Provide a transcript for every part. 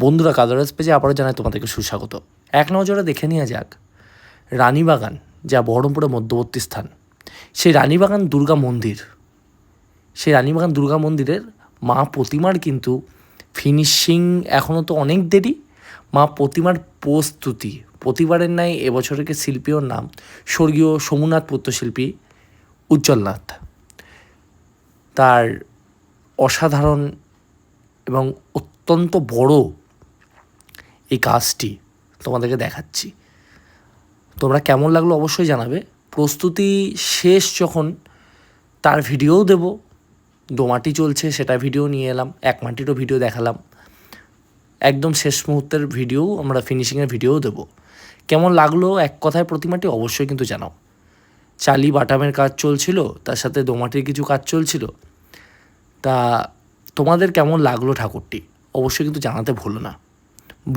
বন্ধুরা, কালারস পেজে আবারও জানাই তোমাদেরকে সুস্বাগত। এক নজরে দেখে নেওয়া যাক রানীবাগান, যা বহরমপুরের মধ্যবর্তী স্থান, সেই রানীবাগান দুর্গা মন্দির। সেই রানীবাগান দুর্গা মন্দিরের মা প্রতিমার কিন্তু ফিনিশিং এখনও তো অনেক দেরি। মা প্রতিমার প্রস্তুতি প্রতিবারের ন্যায় এবছরের শিল্পীর নাম স্বর্গীয় সোমনাথ পুত্রশিল্পী উজ্জ্বলনাথ। তার অসাধারণ এবং অত্যন্ত বড় এই কাজটি তোমাদেরকে দেখাচ্ছি। তোমরা কেমন লাগলো অবশ্যই জানাবে। প্রস্তুতি শেষ যখন, তার ভিডিওও দেব। দোমাটি চলছে, সেটা ভিডিও নিয়ে এলাম, এক মাটিরও ভিডিও দেখালাম, একদম শেষ মুহূর্তের ভিডিও, আমরা ফিনিশিংয়ের ভিডিওও দেবো। কেমন লাগলো এক কথায় প্রতিমাটি অবশ্যই কিন্তু জানাও। চালি বাটামের কাজ চলছিল, তার সাথে দোমাটির কিছু কাজ চলছিল। তা তোমাদের কেমন লাগলো ঠাকুরটি অবশ্যই কিন্তু জানাতে ভুলো না।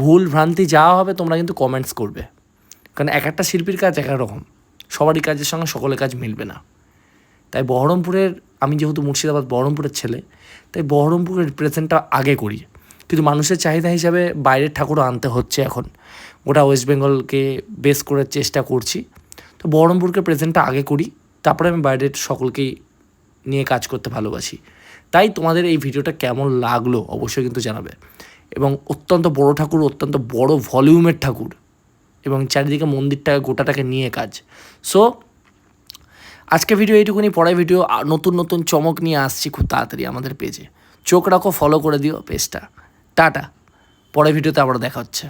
ভুল ভ্রান্তি যা হবে তোমরা কিন্তু কমেন্টস করবে, কারণ এক একটা শিল্পীর কাজ এক এক রকম, সবারই কাজের সঙ্গে সকলের কাজ মিলবে না। তাই বহরমপুরের, আমি যেহেতু মুর্শিদাবাদ বহরমপুরের ছেলে, তাই বহরমপুরের রিপ্রেজেন্টটা আগে করি। কিন্তু মানুষের চাহিদা হিসাবে বাইরের ঠাকুরও আনতে হচ্ছে এখন। গোটা ওয়েস্ট বেঙ্গলকে বেস করার চেষ্টা করছি, তো বহরমপুরকে প্রেজেন্টটা আগে করি, তারপরে আমি বাইরের সকলকেই নিয়ে কাজ করতে ভালোবাসি। তাই তোমাদের এই ভিডিওটা কেমন লাগলো অবশ্যই কিন্তু জানাবে। এবং অত্যন্ত বড় ঠাকুর, অত্যন্ত বড় ভলিউমের ঠাকুর, এবং চারিদিকে মন্দিরটাকে গোটাটাকে নিয়ে কাজ। সো আজকে ভিডিও এইটুকুনি, পরে ভিডিও নতুন নতুন চমক নিয়ে আসছি খুব তাড়াতাড়ি আমাদের পেজে। চোখ রাখো, ফলো করে দিও পেজটা। টাটা, পরে ভিডিওতে আবার দেখা হচ্ছে।